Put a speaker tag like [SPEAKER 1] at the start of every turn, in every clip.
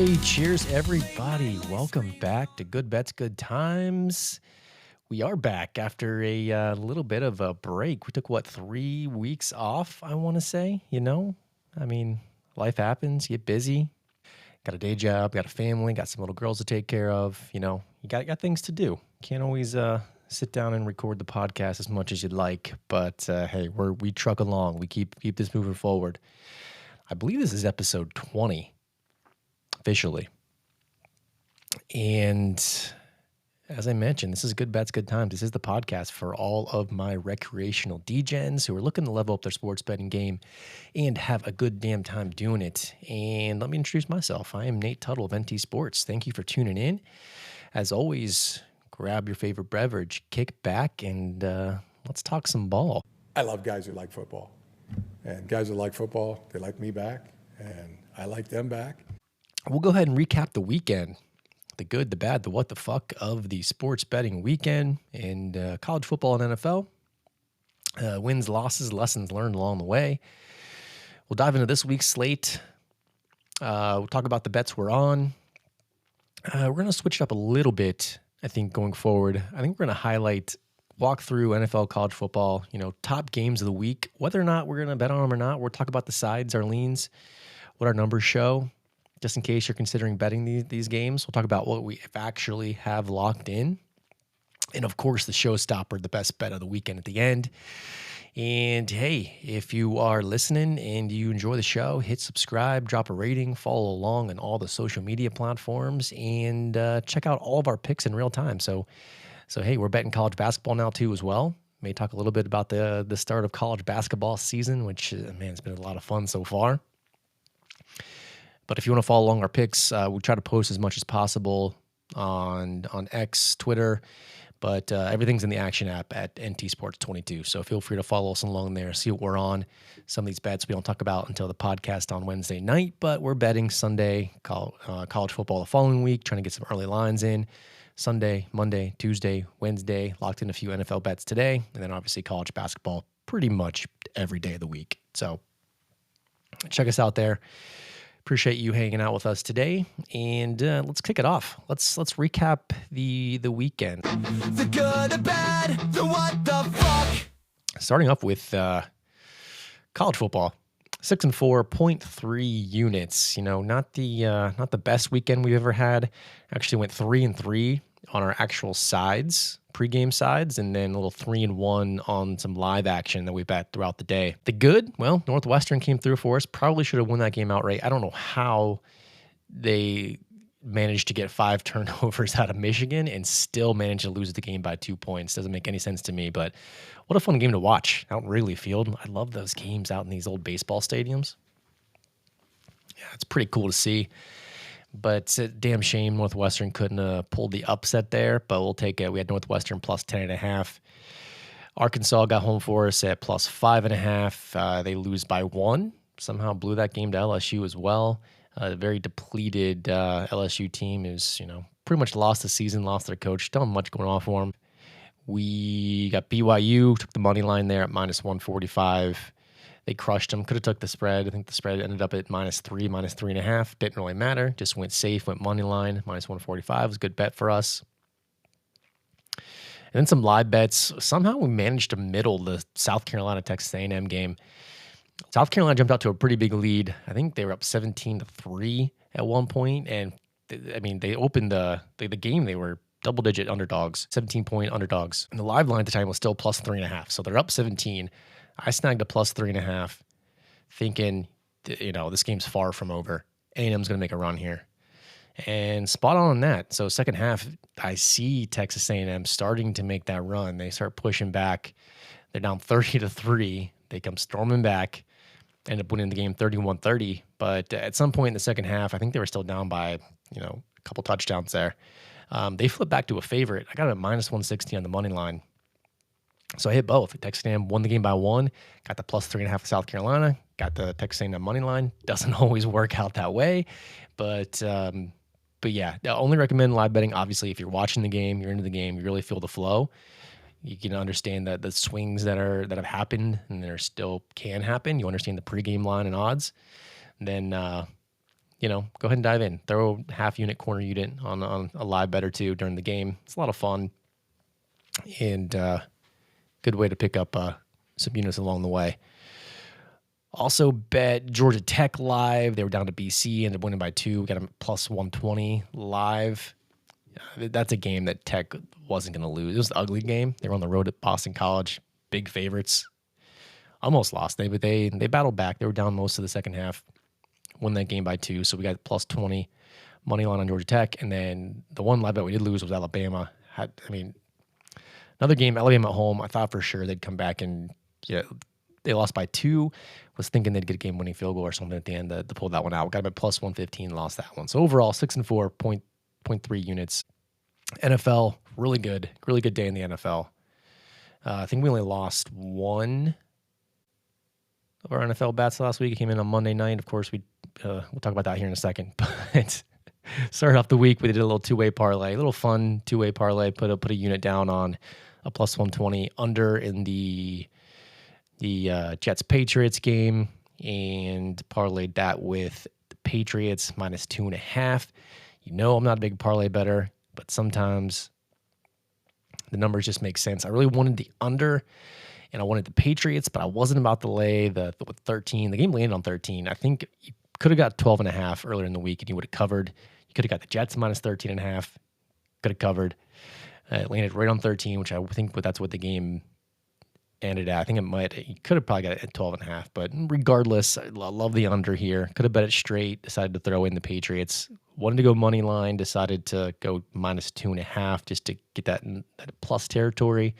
[SPEAKER 1] Hey, cheers, everybody. Welcome back to Good Bets, Good Times. We are back after a little bit of a break. We took, 3 weeks off, I want to say, I mean, life happens, you get busy, got a day job, got a family, got some little girls to take care of, you got things to do. Can't always sit down and record the podcast as much as you'd like, but hey, we truck along. We keep this moving forward. I believe this is episode 20. Officially. And as I mentioned, this is Good Bets, Good Times. This is the podcast for all of my recreational DGens who are looking to level up their sports betting game and have a good damn time doing it. And let me introduce myself. I am Nate Tuttle of NT Sports. Thank you for tuning in. As always, grab your favorite beverage, kick back, and let's talk some ball.
[SPEAKER 2] I love guys who like football. And guys who like football, they like me back, and I like them back.
[SPEAKER 1] We'll go ahead and recap the weekend, the good, the bad, the what the fuck of the sports betting weekend in college football and NFL. Wins, losses, lessons learned along the way. We'll dive into this week's slate. We'll talk about the bets we're on. We're going to switch it up a little bit, I think, going forward. I think we're going to walk through NFL college football, top games of the week. Whether or not we're going to bet on them or not, we'll talk about the sides, our leans, what our numbers show. Just in case you're considering betting these games, we'll talk about what we actually have locked in. And of course, the showstopper, the best bet of the weekend at the end. And hey, if you are listening and you enjoy the show, hit subscribe, drop a rating, follow along on all the social media platforms, and check out all of our picks in real time. So hey, we're betting college basketball now too as well. May talk a little bit about the start of college basketball season, which, it's been a lot of fun so far. But if you want to follow along our picks, we try to post as much as possible on X, Twitter, but everything's in the Action app at ntsports.bio. So feel free to follow us along there, see what we're on. Some of these bets we don't talk about until the podcast on Wednesday night, but we're betting Sunday, college football the following week, trying to get some early lines in. Sunday, Monday, Tuesday, Wednesday, locked in a few NFL bets today, and then obviously college basketball pretty much every day of the week. So check us out there. Appreciate you hanging out with us today, and let's kick it off. Let's recap the weekend.
[SPEAKER 3] The good, the bad, the what the fuck.
[SPEAKER 1] Starting off with college football, 6-4, 0.3 units. Not the best weekend we've ever had. Actually went 3-3 on our actual sides, pregame sides, and then a little 3-1 on some live action that we bet throughout the day. The good, well, Northwestern came through for us. Probably should have won that game outright. I don't know how they managed to get 5 turnovers out of Michigan and still managed to lose the game by 2 points. Doesn't make any sense to me, but what a fun game to watch out in Wrigley Field. I love those games out in these old baseball stadiums. Yeah, it's pretty cool to see. But it's a damn shame Northwestern couldn't have pulled the upset there, but we'll take it. We had Northwestern plus 10.5. Arkansas got home for us at plus 5.5. They lose by 1. Somehow blew that game to LSU as well. A very depleted LSU team is, pretty much lost the season, lost their coach. Don't have much going on for them. We got BYU, took the money line there at minus 145. They crushed them. Could have took the spread. I think the spread ended up at -3, -3.5. Didn't really matter. Just went safe, went money line. Minus 145 was a good bet for us. And then some live bets. Somehow we managed to middle the South Carolina-Texas A&M game. South Carolina jumped out to a pretty big lead. I think they were up 17-3 at one point. And, they opened the game. They were double-digit underdogs, 17-point underdogs. And the live line at the time was still plus 3.5. So they're up 17. I snagged a plus 3.5, thinking, this game's far from over. A&M's going to make a run here. And spot on that. So second half, I see Texas A&M starting to make that run. They start pushing back. They're down 30-3. They come storming back, end up winning the game 31-30. But at some point in the second half, I think they were still down by, a couple touchdowns there. They flipped back to a favorite. I got it at minus 160 on the money line. So I hit both. Texas A&M won the game by 1, got the plus 3.5 for South Carolina, got the Texas A&M money line. Doesn't always work out that way, but yeah, I only recommend live betting. Obviously, if you're watching the game, you're into the game, you really feel the flow. You can understand that the swings that have happened and that still can happen. You understand the pregame line and odds. Then go ahead and dive in. Throw half unit, corner unit on a live bet or two during the game. It's a lot of fun and good way to pick up some units along the way. Also bet Georgia Tech live. They were down to BC, ended up winning by 2. Got them plus 120 live. That's a game that Tech wasn't going to lose. It was an ugly game. They were on the road at Boston College. Big favorites. Almost lost. They battled back. They were down most of the second half. Won that game by 2. So we got plus 20 money line on Georgia Tech. And then the one live bet we did lose was Alabama. Another game, Alabama at home. I thought for sure they'd come back and they lost by 2. Was thinking they'd get a game-winning field goal or something at the end to pull that one out. Got them at plus 115, lost that one. So overall, 6-4, 0.3 units. NFL, really good day in the NFL. I think we only lost one of our NFL bets last week. It came in on Monday night. Of course, we'll talk about that here in a second. But started off the week, we did a little two-way parlay, a little fun two-way parlay. Put a unit down on a plus 120 under in the Jets-Patriots game and parlayed that with the Patriots minus 2.5. I'm not a big parlay bettor, but sometimes the numbers just make sense. I really wanted the under, and I wanted the Patriots, but I wasn't about to lay the 13. The game landed on 13. I think you could have got 12.5 earlier in the week, and you would have covered. You could have got the Jets minus 13.5. Could have covered. It landed right on 13, which I think that's what the game ended at. I think you could have probably got it at 12.5, but regardless, I love the under here. Could have bet it straight, decided to throw in the Patriots. Wanted to go money line, decided to go minus 2.5 just to get that in that plus territory.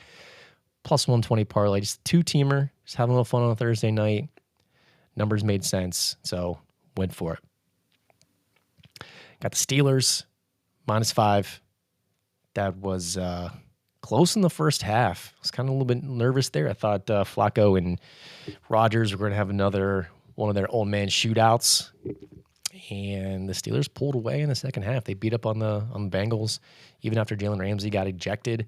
[SPEAKER 1] Plus 120 parlay, just a 2-teamer, just having a little fun on a Thursday night. Numbers made sense, so went for it. Got the Steelers, minus 5. That was close in the first half. I was kind of a little bit nervous there. I thought Flacco and Rodgers were going to have one of their old man shootouts, and the Steelers pulled away in the second half. They beat up on the Bengals, even after Jalen Ramsey got ejected.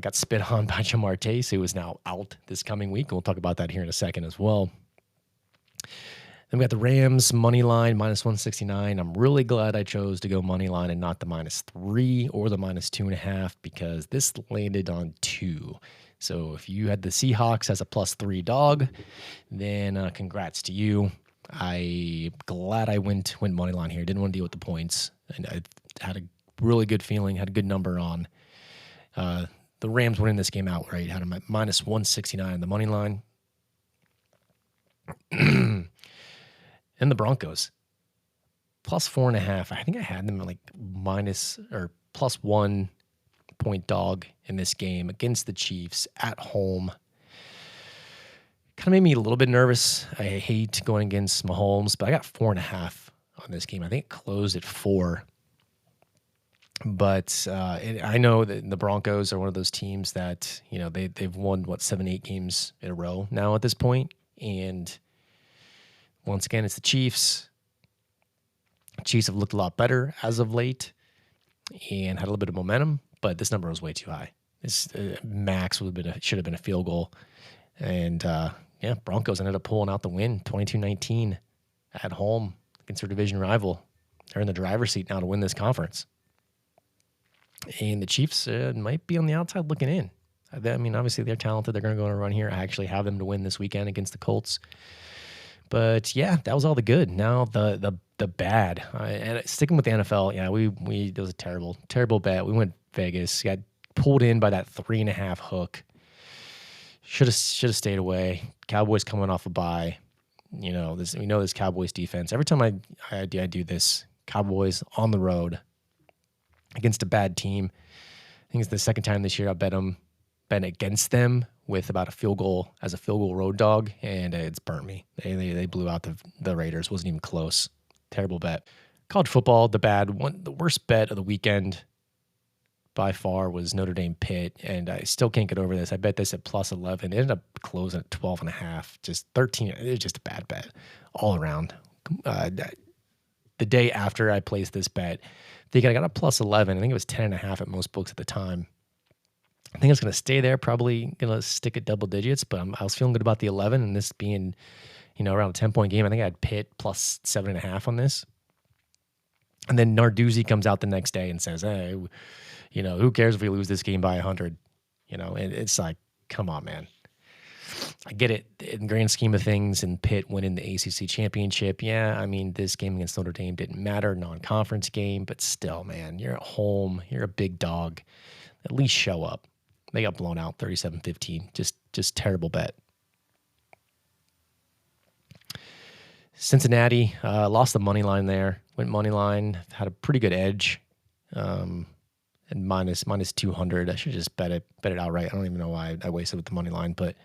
[SPEAKER 1] Got spit on by Jamar Chase, who is now out this coming week. We'll talk about that here in a second as well. Then we got the Rams money line, minus 169. I'm really glad I chose to go money line and not the minus 3 or the minus 2.5 because this landed on 2. So if you had the Seahawks as a plus 3 dog, then congrats to you. I'm glad I went money line here. Didn't want to deal with the points. And I had a really good feeling, had a good number on the Rams winning this game outright. Had them at minus 169 on the money line. And the Broncos, plus 4.5. I think I had them like minus or plus 1 point dog in this game against the Chiefs at home. Kind of made me a little bit nervous. I hate going against Mahomes, but I got 4.5 on this game. I think it closed at 4. But I know that the Broncos are one of those teams that, they've won, 7-8 games in a row now at this point. And once again, it's the Chiefs. Chiefs have looked a lot better as of late and had a little bit of momentum, but this number was way too high. This max should have been a field goal. And Broncos ended up pulling out the win, 22-19 at home against their division rival. They're in the driver's seat now to win this conference. And the Chiefs might be on the outside looking in. Obviously they're talented. They're going to go on a run here. I actually have them to win this weekend against the Colts. But yeah, that was all the good. Now the bad. And sticking with the NFL, we it was a terrible bet. We went Vegas, got pulled in by that 3.5 hook. Should have stayed away. Cowboys coming off a bye. We know this Cowboys defense. Every time I do this, Cowboys on the road against a bad team. I think it's the second time this year I bet against them with about a field goal as a field goal road dog, and it's burnt me. They blew out the Raiders. Wasn't even close. Terrible bet. College football, the worst bet of the weekend by far was Notre Dame Pitt, and I still can't get over this. I bet this at plus 11. It ended up closing at 12.5. Just 13. It was just a bad bet all around. The day after I placed this bet, I think I got a plus 11. I think it was 10.5 at most books at the time. I think it's going to stay there, probably going to stick at double digits, but I was feeling good about the 11, and this being, around a 10-point game. I think I had Pitt plus 7.5 on this. And then Narduzzi comes out the next day and says, hey, who cares if we lose this game by 100? And it's like, come on, man. I get it. In the grand scheme of things, and Pitt winning the ACC championship, yeah, I mean, this game against Notre Dame didn't matter, non-conference game, but still, man, you're at home, you're a big dog. At least show up. They got blown out 37-15. Just terrible bet. Cincinnati lost the money line there. Went money line, had a pretty good edge, and minus 200. I should just bet it outright. I don't even know why I wasted with the money line, but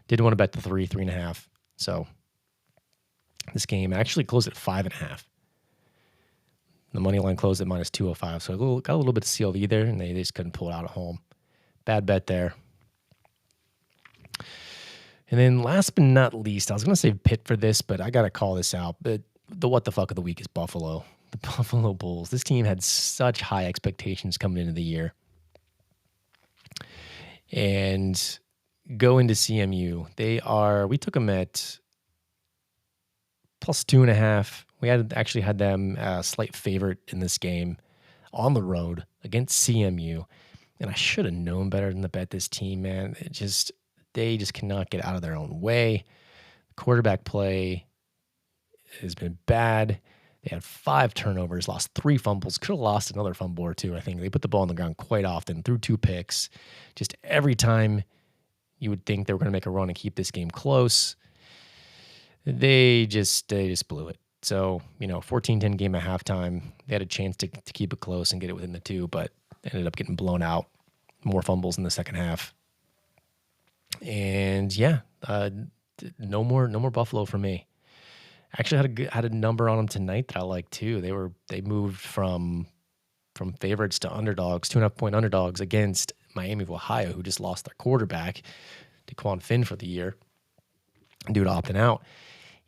[SPEAKER 1] didn't want to bet the 3.5. So this game actually closed at 5.5. The money line closed at minus 205. So got a little bit of CLV there, and they just couldn't pull it out at home. Bad bet there. And then last but not least, I was going to say Pitt for this, but I got to call this out. But the what the fuck of the week is Buffalo. The Buffalo Bulls. This team had such high expectations coming into the year. And go into CMU. We took them at plus 2.5. We actually had them a slight favorite in this game on the road against CMU. And I should have known better than to bet this team, man. They just cannot get out of their own way. Quarterback play has been bad. They had 5 turnovers, lost 3 fumbles, could have lost another fumble or 2, I think. They put the ball on the ground quite often, threw 2 picks. Just every time you would think they were going to make a run and keep this game close, they just blew it. So, 14-10 game at halftime. They had a chance to keep it close and get it within the 2, but ended up getting blown out. More fumbles in the second half. And yeah, no more Buffalo for me. Actually had a number on them tonight that I like too. They moved from favorites to underdogs, 2.5-point underdogs against Miami of Ohio, who just lost their quarterback, DeQuan Finn, for the year. Dude opting out.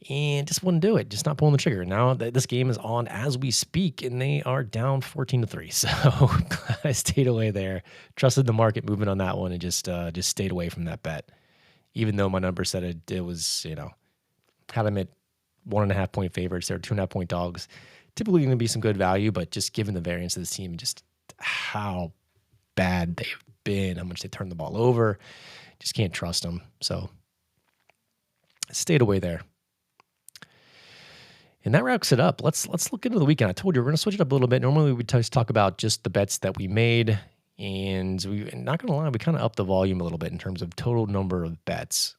[SPEAKER 1] And just wouldn't do it, just not pulling the trigger. Now this game is on as we speak, and they are down 14-3. So glad I stayed away there. Trusted the market movement on that one and just stayed away from that bet. Even though my number said it was, had them at 1.5-point favorites. They're 2.5-point dogs. Typically going to be some good value, but just given the variance of this team and just how bad they've been, how much they turn the ball over, just can't trust them. So stayed away there. And that wraps it up. Let's look into the weekend. I told you we're going to switch it up a little bit. Normally we just talk about just the bets that we made, and not going to lie, we kind of upped the volume a little bit in terms of total number of bets.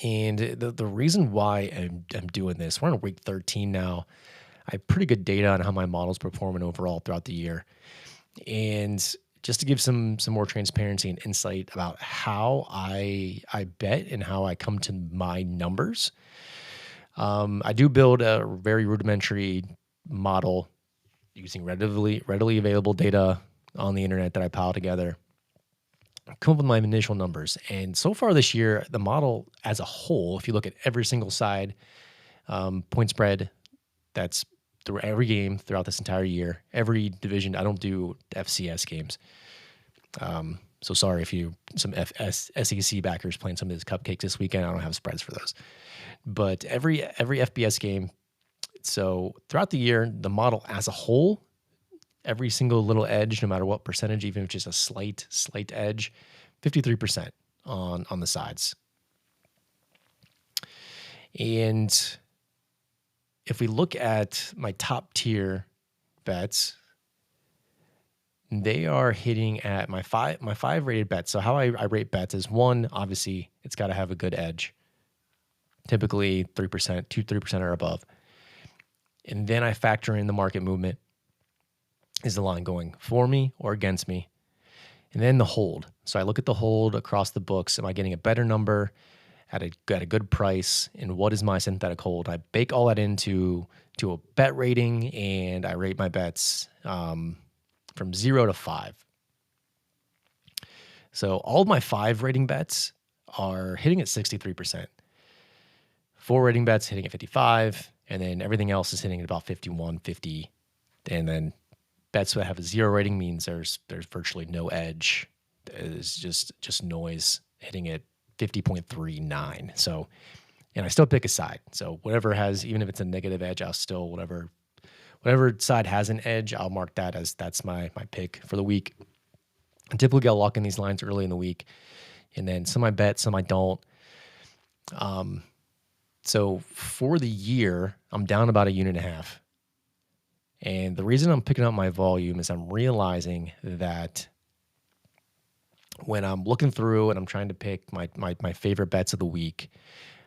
[SPEAKER 1] And the reason why I'm doing this, we're on week 13 now. I have pretty good data on how my model's performing overall throughout the year. And just to give some more transparency and insight about how I bet and how I come to my numbers. I do build a very rudimentary model using readily available data on the internet that I pile together. Come up with my initial numbers. And so far this year, the model as a whole, if you look at every single side, point spread, that's through every game throughout this entire year, every division. I don't do FCS games. So sorry if some SEC backers playing some of these cupcakes this weekend. I don't have spreads for those. But every FBS game, so throughout the year, the model as a whole, every single little edge, no matter what percentage, even if it's just a slight edge, 53% on the sides. And if we look at my top tier bets, they are hitting at my five rated bets. So how I rate bets is, one, obviously it's got to have a good edge. Typically 3%, 3% or above. And then I factor in the market movement. Is the line going for me or against me? And then the hold. So I look at the hold across the books. Am I getting a better number at a good price? And what is my synthetic hold? I bake all that into a bet rating, and I rate my bets from 0 to 5. So all of my 5 rating bets are hitting at 63%. 4 rating bets hitting at 55, and then everything else is hitting at about 51, 50, and then bets that have a 0 rating means there's virtually no edge. It's just noise hitting at 50.39. So, and I still pick a side. So whatever has, even if it's a negative edge, I'll still, whatever whatever side has an edge, I'll mark that as that's my pick for the week. I typically I'll lock in these lines early in the week, and then some I bet, some I don't. So for the year, I'm down about 1.5 units. And the reason I'm picking up my volume is I'm realizing that when I'm looking through and I'm trying to pick my favorite bets of the week,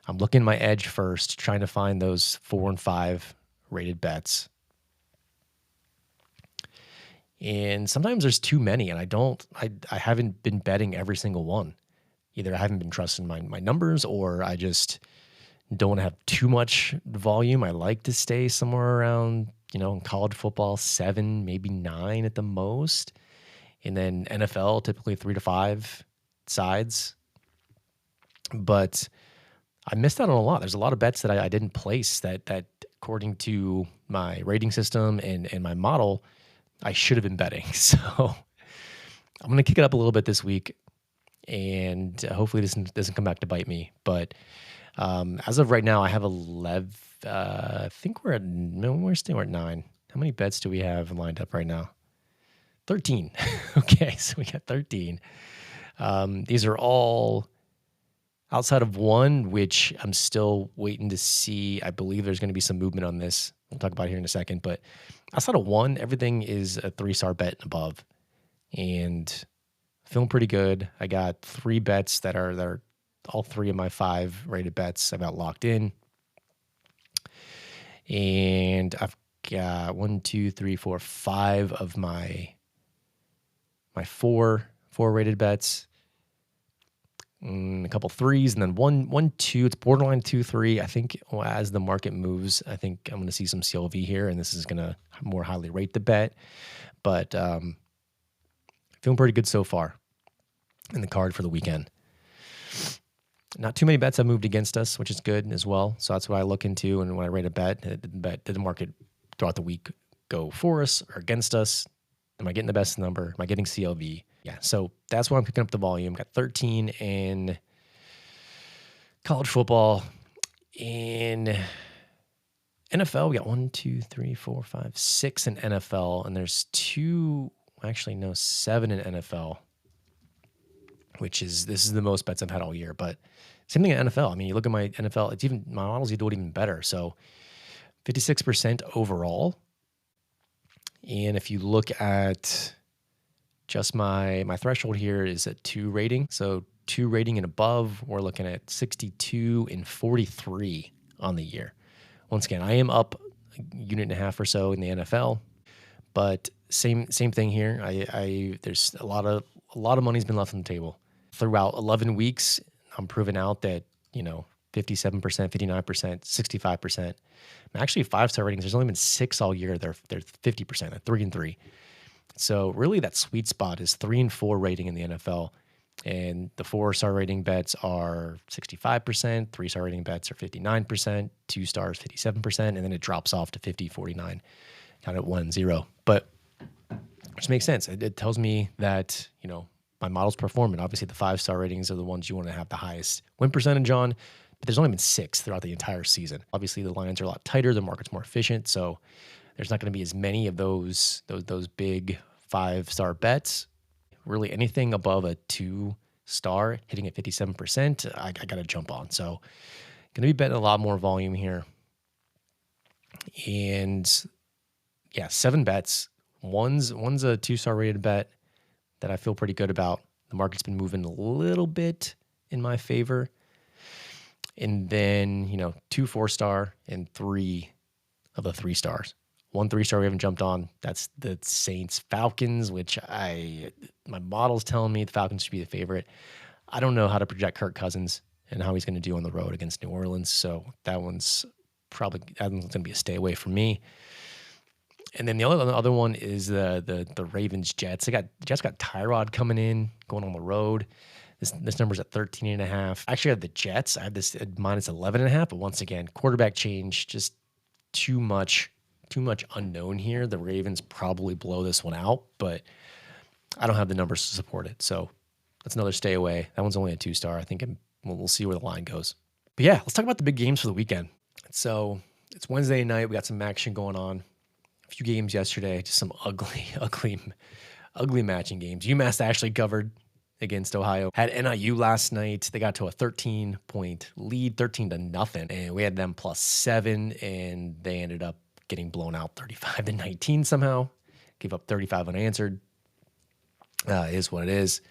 [SPEAKER 1] I'm looking at my edge first, trying to find those 4 and 5 rated bets. And sometimes there's too many, and I haven't been betting every single one. Either I haven't been trusting my numbers, or I just don't have too much volume. I like to stay somewhere around, in college football, 7, maybe 9 at the most. And then NFL, typically 3 to 5 sides. But I missed out on a lot. There's a lot of bets that I didn't place that according to my rating system and my model, I should have been betting. So I'm going to kick it up a little bit this week, and hopefully this doesn't come back to bite me. But as of right now, I have 11. I think we're at 9. How many bets do we have lined up right now? 13. Okay, so we got 13. These are all outside of one, which I'm still waiting to see. I believe there's going to be some movement on this. We'll talk about it here in a second. But outside of one, everything is a 3-star bet and above. And feeling pretty good. I got 3 bets that are all 3 of my 5 rated bets I've got locked in. And I've got 5 of my 4 rated bets. A couple 3s, and then 1, 2. It's borderline 2, 3. I think as the market moves, I think I'm going to see some CLV here, and this is going to more highly rate the bet. But feeling pretty good so far in the card for the weekend. Not too many bets have moved against us, which is good as well. So that's what I look into, and when I rate a bet, did the market throughout the week go for us or against us? Am I getting the best number? Am I getting CLV? Yeah, so that's why I'm picking up the volume. Got 13 in college football. In NFL, we got 6 in NFL, and there's 7 in NFL, this is the most bets I've had all year. But same thing in NFL. I mean, you look at my NFL, it's even my models, you do it even better. So 56% overall. And if you look at just my threshold here is at 2 rating. So 2 rating and above, we're looking at 62 and 43 on the year. Once again, I am up 1.5 units or so in the NFL, but same thing here. There's a lot of money's been left on the table throughout 11 weeks. I'm proving out that 57%, 59%, 65%. Actually, 5-star ratings. There's only been 6 all year. They're 50%. They're 3 and 3. So really that sweet spot is 3 and 4 rating in the NFL. And the 4-star rating bets are 65%, 3-star rating bets are 59%, 2 stars 57%, and then it drops off to 50, 49, kind of 1 and 0. But which makes sense. It tells me that, my model's performing. Obviously the 5-star ratings are the ones you want to have the highest win percentage on, but there's only been 6 throughout the entire season. Obviously the lines are a lot tighter, the market's more efficient, so there's not going to be as many of those big 5-star bets. Really anything above a 2-star hitting at 57%, I got to jump on. So going to be betting a lot more volume here. And yeah, 7 bets. One's a 2-star rated bet that I feel pretty good about. The market's been moving a little bit in my favor. And then, 2 4-star and 3 of the 3 stars. 1 3-star we haven't jumped on. That's the Saints Falcons, which my model's telling me the Falcons should be the favorite. I don't know how to project Kirk Cousins and how he's going to do on the road against New Orleans. So that one's going to be a stay away from me. And then the other one is the Ravens Jets. Jets got Tyrod coming in, going on the road. This number's at 13.5. Actually, I have the Jets. I have this at minus 11.5. But once again, quarterback change, just too much unknown here. The Ravens probably blow this one out, but I don't have the numbers to support it. So that's another stay away. That one's only a 2-star. I think we'll see where the line goes. But yeah, let's talk about the big games for the weekend. So it's Wednesday night. We got some action going on few games yesterday, just some ugly matching games. UMass actually covered against Ohio. Had NIU last night. They got to a 13-point lead, 13-0, and we had them +7, and they ended up getting blown out 35-19 somehow. Gave up 35 unanswered. Is what it is.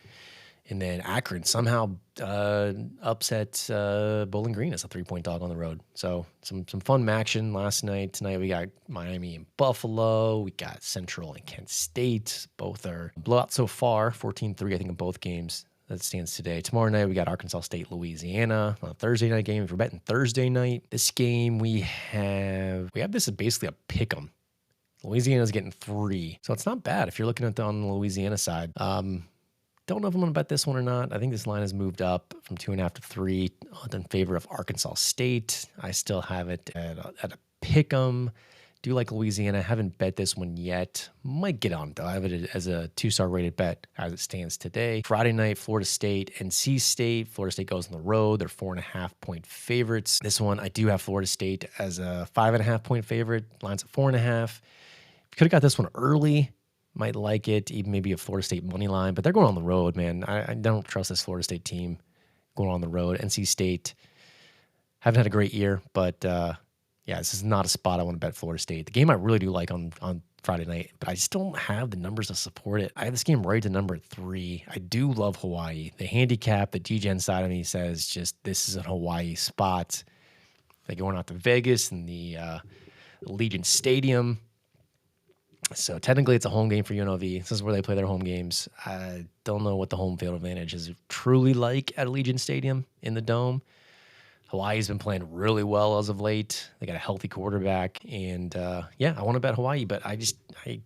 [SPEAKER 1] And then Akron somehow upset Bowling Green as a 3-point dog on the road. So some fun action last night. Tonight we got Miami and Buffalo. We got Central and Kent State. Both are blowout so far, 14-3 I think in both games. That stands today. Tomorrow night we got Arkansas State, Louisiana on a Thursday night game. If you're betting Thursday night, this game we have this is basically a pick 'em. Louisiana's getting 3, so it's not bad if you're looking at on the Louisiana side. Don't know if I'm going to bet this one or not. I think this line has moved up from 2.5 to 3 in favor of Arkansas State. I still have it at a pick 'em. Do like Louisiana. Haven't bet this one yet. Might get on though. I have it as a 2-star rated bet as it stands today. Friday night, Florida State, NC State. Florida State goes on the road. They're 4.5-point favorites. This one, I do have Florida State as a 5.5-point favorite. Line's at 4.5. Could have got this one early. Might like it, even maybe a Florida State money line, but they're going on the road, man. I don't trust this Florida State team going on the road. NC State haven't had a great year, but this is not a spot I want to bet Florida State. The game I really do like on Friday night, but I just don't have the numbers to support it. I have this game right to number 3. I do love Hawaii. The handicap, the DGen side of me says just this is a Hawaii spot. They're going out to Vegas and the Allegiant Stadium. So technically it's a home game for UNLV. This is where they play their home games. I don't know what the home field advantage is truly like at Allegiant Stadium in the Dome. Hawaii's been playing really well as of late. They got a healthy quarterback. And I want to bet Hawaii, but I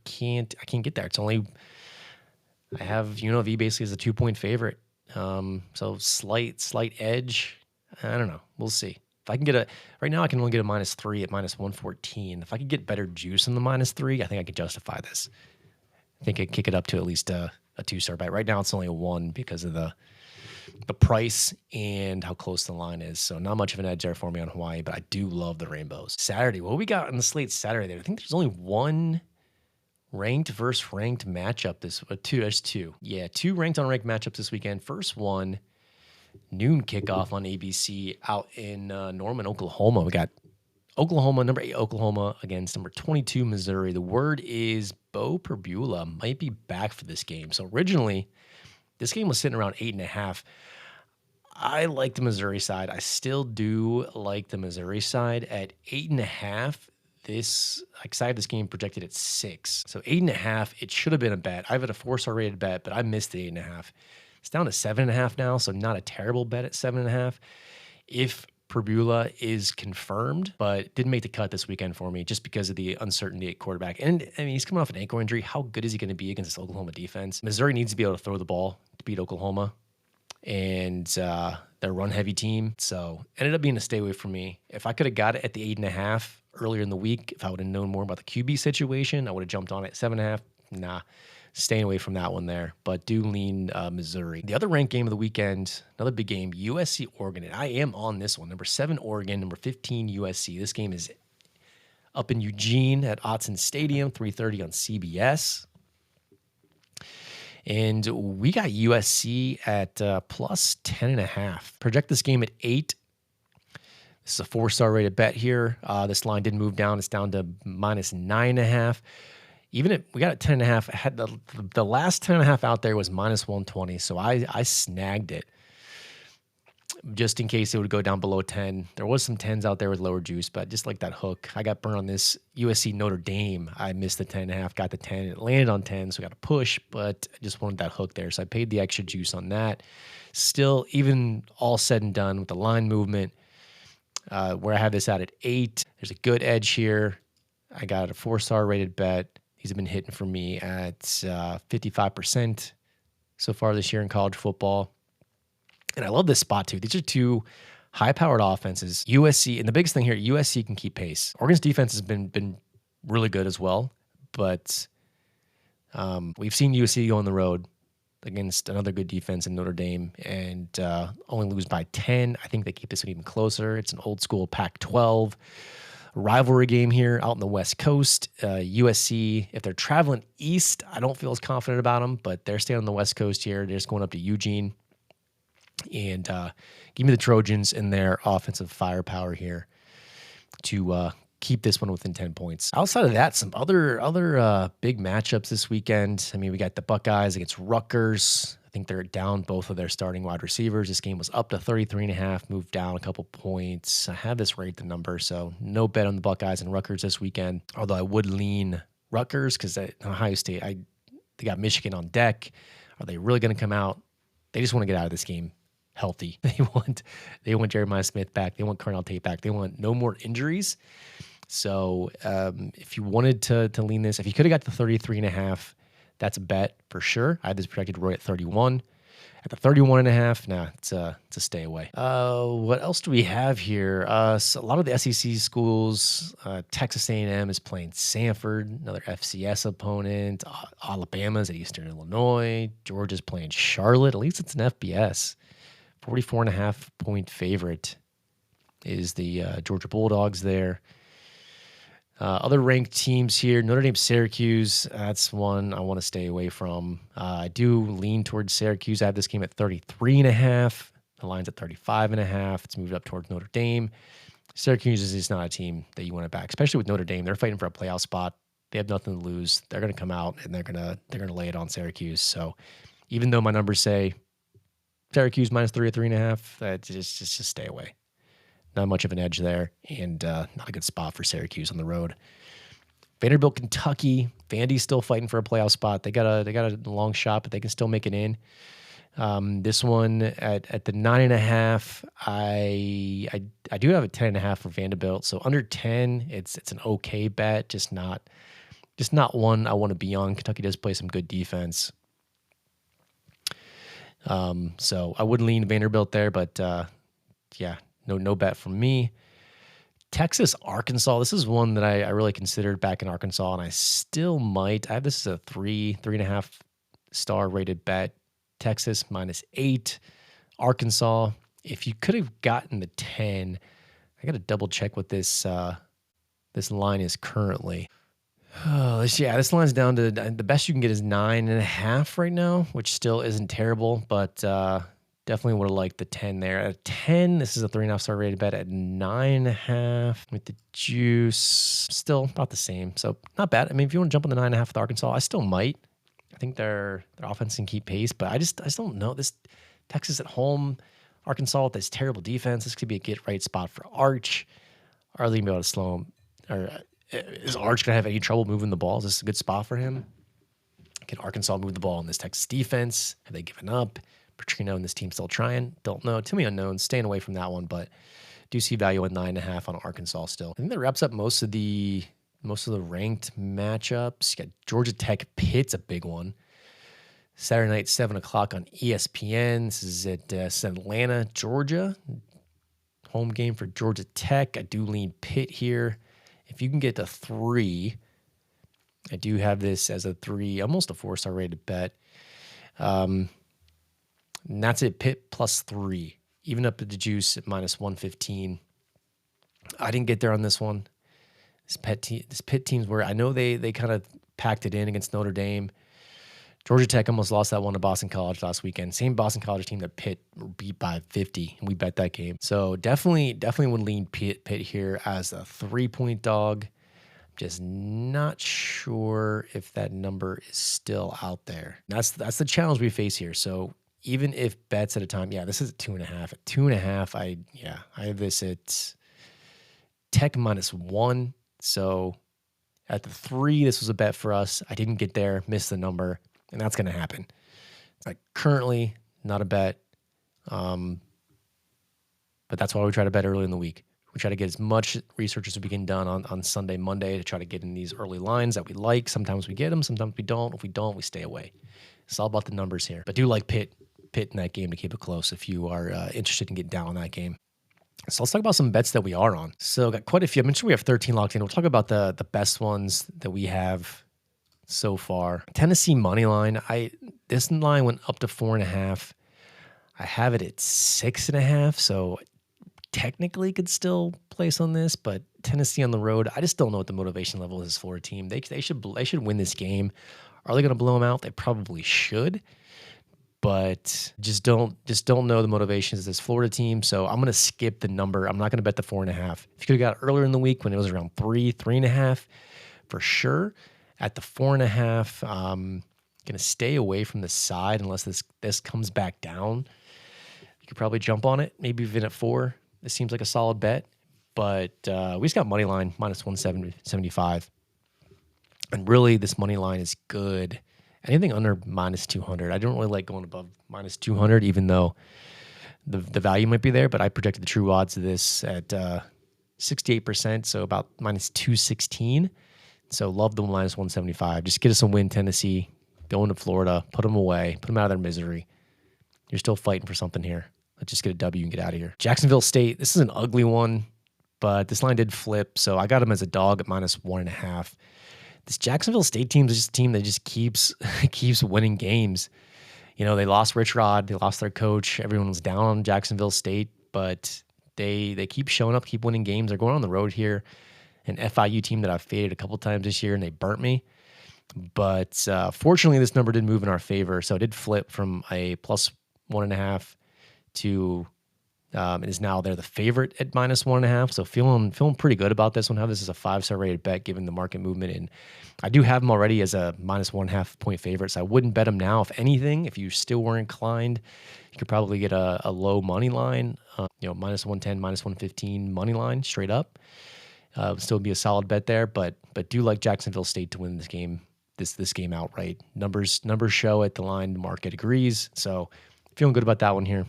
[SPEAKER 1] can't get there. It's only, I have UNLV basically as a 2-point favorite. So slight edge. I don't know. We'll see. If I can get right now I can only get a -3 at -114. If I could get better juice in the -3, I think I could justify this. I think I'd kick it up to at least a 2-star bet. Right now it's only a 1 because of the price and how close the line is. So not much of an edge there for me on Hawaii, but I do love the Rainbows. Saturday, what we got on the slate Saturday there? I think there's only one ranked versus ranked matchup there's two. Yeah, 2 ranked on ranked matchups this weekend. First one, noon kickoff on ABC out in Norman, Oklahoma. We got Oklahoma, number 8 Oklahoma against number 22 Missouri. The word is Bo Perbula might be back for this game. So originally, this game was sitting around 8.5. I like the Missouri side. I still do like the Missouri side at 8.5. I have this game projected at 6. So 8.5, it should have been a bet. I have it a 4-star rated bet, but I missed the 8.5. It's down to 7.5 now, so not a terrible bet at 7.5. If Perbula is confirmed, but didn't make the cut this weekend for me just because of the uncertainty at quarterback. And I mean, he's coming off an ankle injury. How good is he going to be against this Oklahoma defense? Missouri needs to be able to throw the ball to beat Oklahoma, and they're a run-heavy team. So ended up being a stay away from me. If I could have got it at the 8.5 earlier in the week, if I would have known more about the QB situation, I would have jumped on it at 7.5. Nah. Staying away from that one there, but do lean Missouri. The other ranked game of the weekend, another big game, USC Oregon. And I am on this one. Number 7 Oregon, number 15 USC. This game is up in Eugene at Autzen Stadium, 3:30 on CBS. And we got USC at plus 10.5. Project this game at 8. This is a 4-star rated bet here. This line didn't move down. It's down to -9.5. Even if we got it 10.5, I had the last 10.5 out there was -120, so I snagged it just in case it would go down below 10. There was some 10s out there with lower juice, but just like that hook, I got burned on this USC Notre Dame. I missed the 10.5, got the 10. It landed on 10, so I got a push, but I just wanted that hook there, so I paid the extra juice on that. Still, even all said and done with the line movement, where I have this out at 8, there's a good edge here. I got a 4-star rated bet. These have been hitting for me at 55% so far this year in college football. And I love this spot, too. These are 2 high-powered offenses. USC, and the biggest thing here, USC can keep pace. Oregon's defense has been really good as well, but we've seen USC go on the road against another good defense in Notre Dame and only lose by 10. I think they keep this one even closer. It's an old-school Pac-12. Rivalry game here out in the West Coast. USC, if they're traveling east, I don't feel as confident about them, but they're staying on the West Coast here. They're just going up to Eugene. And give me the Trojans and their offensive firepower here to keep this one within 10 points. Outside of that, some other big matchups this weekend. I mean, we got the Buckeyes against Rutgers. I think they're down both of their starting wide receivers. This game was up to 33.5, moved down a couple points. I have this right the number, so no bet on the Buckeyes and Rutgers this weekend. Although I would lean Rutgers because at Ohio State, they got Michigan on deck. Are they really going to come out? They just want to get out of this game healthy. They want Jeremiah Smith back. They want Carnell Tate back. They want no more injuries. So if you wanted to lean this, if you could have got to 33.5, that's a bet for sure. I had this projected right at 31. At the 31.5, nah, it's a stay away. What else do we have here? So a lot of the SEC schools, Texas A&M is playing Samford, another FCS opponent. Alabama's at Eastern Illinois. Georgia's playing Charlotte. At least it's an FBS. 44.5 point favorite is the Georgia Bulldogs there. Other ranked teams here, Notre Dame, Syracuse, that's one I want to stay away from. I do lean towards Syracuse. I have this game at 33.5. The line's at 35.5. It's moved up towards Notre Dame. Syracuse is just not a team that you want to back, especially with Notre Dame. They're fighting for a playoff spot. They have nothing to lose. They're going to come out and they're going to lay it on Syracuse. So even though my numbers say Syracuse minus 3 or 3.5, just stay away. Not much of an edge there, and not a good spot for Syracuse on the road. Vanderbilt, Kentucky. Vandy's still fighting for a playoff spot. They got a long shot, but they can still make it in. This one at the 9.5, I do have a 10.5 for Vanderbilt. So under 10, it's an okay bet, just not one I want to be on. Kentucky does play some good defense. So I would lean Vanderbilt there, but yeah. No bet from me. Texas, Arkansas. This is one that I really considered back in Arkansas, and I still might. I have this as a 3.5 star rated bet. Texas -8. Arkansas. If you could have gotten the 10, I got to double check what this line is currently. This line's down to the best you can get is 9.5 right now, which still isn't terrible, but definitely would have liked the 10 there. At 10, this is a 3.5 star rated bet. At 9.5 with the juice, still about the same. So not bad. I mean, if you want to jump on the 9.5 with Arkansas, I still might. I think their offense can keep pace, but I just don't know. This Texas at home, Arkansas with this terrible defense, this could be a get right spot for Arch. Are they going to be able to slow him? Or is Arch going to have any trouble moving the ball? Is this a good spot for him? Can Arkansas move the ball in this Texas defense? Have they given up? Petrino and this team still trying? Don't know. Too many unknowns. Staying away from that one, but do see value at 9.5 on Arkansas still. I think that wraps up most of the ranked matchups. You got Georgia Tech, Pitt's a big one. Saturday night, 7 o'clock on ESPN. This is at Atlanta, Georgia. Home game for Georgia Tech. I do lean Pitt here. If you can get to 3, I do have this as a 3, almost a 4-star rated bet. And that's it. Pitt +3, even up at the juice at -115. I didn't get there on this one. This Pitt team's where I know they kind of packed it in against Notre Dame. Georgia Tech almost lost that one to Boston College last weekend. Same Boston College team that Pitt beat by 50, and we bet that game. So definitely would lean Pitt here as a 3-point dog. Just not sure if that number is still out there. That's the challenge we face here. So even if bets at a time, this is at 2.5. At 2.5, I have this at Tech -1. So at the 3, this was a bet for us. I didn't get there, missed the number, and that's going to happen. Like currently, not a bet, but that's why we try to bet early in the week. We try to get as much research as we can done on Sunday, Monday to try to get in these early lines that we like. Sometimes we get them, sometimes we don't. If we don't, we stay away. It's all about the numbers here. But do like Pitt in that game to keep it close if you are interested in getting down on that game. So let's talk about some bets that we are on. So got quite a few. I mentioned we have 13 locked in. We'll talk about the best ones that we have so far. Tennessee money line. This line went up to 4.5. I have it at 6.5. So technically could still place on this, but Tennessee on the road, I just don't know what the motivation level is for a team. They should win this game. Are they going to blow them out? They probably should, but just don't know the motivations of this Florida team. So I'm going to skip the number. I'm not going to bet the 4.5. If you could have got earlier in the week when it was around 3.5, for sure. At the 4.5, going to stay away from the side unless this comes back down. You could probably jump on it, maybe even at 4. This seems like a solid bet, but we just got money line minus 175, and really this money line is good. Anything under minus 200, I don't really like going above minus 200, even though the value might be there. But I projected the true odds of this at 68%, so about minus 216. So love the minus 175. Just get us a win, Tennessee. Going to Florida, put them away, put them out of their misery. You're still fighting for something here. Let's just get a W and get out of here. Jacksonville State, this is an ugly one, but this line did flip, so I got them as a dog at minus 1.5. This Jacksonville State team is just a team that just keeps winning games. You know, they lost Rich Rod, they lost their coach. Everyone was down on Jacksonville State, but they keep showing up, keep winning games. They're going on the road here. An FIU team that I've faded a couple times this year, and they burnt me. But fortunately, this number did move in our favor, so it did flip from a plus 1.5 to it is now they're the favorite at minus 1.5. So feeling pretty good about this one. How this is a 5-star rated bet given the market movement, and I do have them already as a minus 1.5 point favorite. So I wouldn't bet them now. If anything, if you still were inclined, you could probably get a low money line, minus 110, minus 115 money line straight up. Still be a solid bet there, but do like Jacksonville State to win this game. This game outright. Numbers show it. The line, the market agrees. So feeling good about that one here.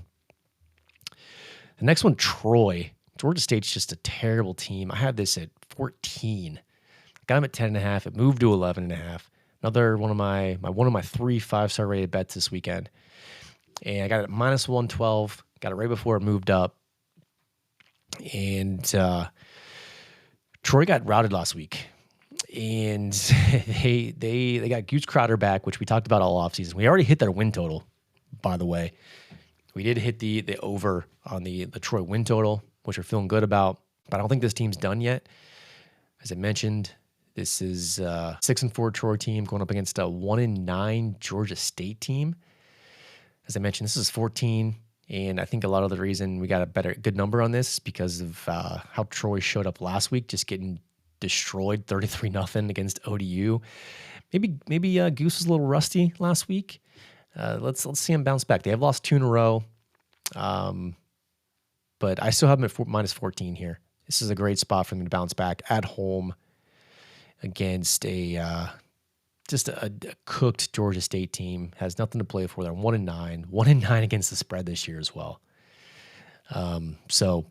[SPEAKER 1] The next one, Troy. Georgia State's just a terrible team. I had this at 14. Got them at 10.5. It moved to 11.5. Another one of my 3 5-star rated bets this weekend. And I got it at minus 112. Got it right before it moved up. And Troy got routed last week. And they got Goose Crowder back, which we talked about all offseason. We already hit their win total, by the way. We did hit the over on the Troy win total, which we're feeling good about. But I don't think this team's done yet. As I mentioned, this is a 6-4 Troy team going up against a 1-9 Georgia State team. As I mentioned, this is 14. And I think a lot of the reason we got a good number on this is because of how Troy showed up last week, just getting destroyed 33-0 against ODU. Maybe Goose was a little rusty last week. Let's see him bounce back. They have lost 2 in a row, but I still have them at minus 14 here. This is a great spot for them to bounce back at home against a cooked Georgia State team. Has nothing to play for. They're 1-9, 1-9 against the spread this year as well. So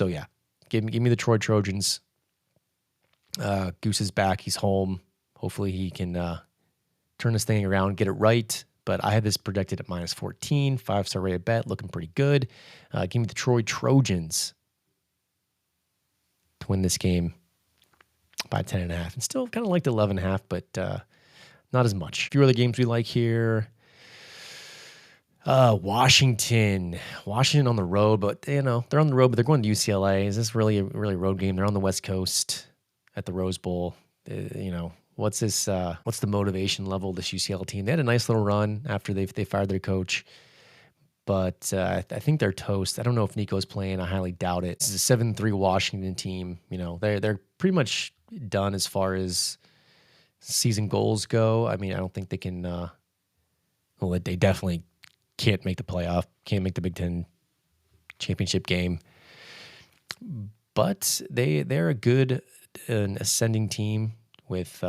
[SPEAKER 1] yeah, give me the Troy Trojans. Goose is back. He's home. Hopefully he can turn this thing around, get it right. But I had this projected at minus 14, 5-star rated bet, looking pretty good. Give me the Troy Trojans to win this game by 10.5. And still kind of like the 11.5, but not as much. A few other games we like here. Washington on the road, but they're on the road, but they're going to UCLA. Is this really a road game? They're on the West Coast at the Rose Bowl. What's this? What's the motivation level of this UCLA team? They had a nice little run after they fired their coach, but I think they're toast. I don't know if Nico's playing. I highly doubt it. This is a 7-3 Washington team. They're pretty much done as far as season goals go. I mean, I don't think they can. They definitely can't make the playoff. Can't make the Big Ten championship game. But they're a good ascending team with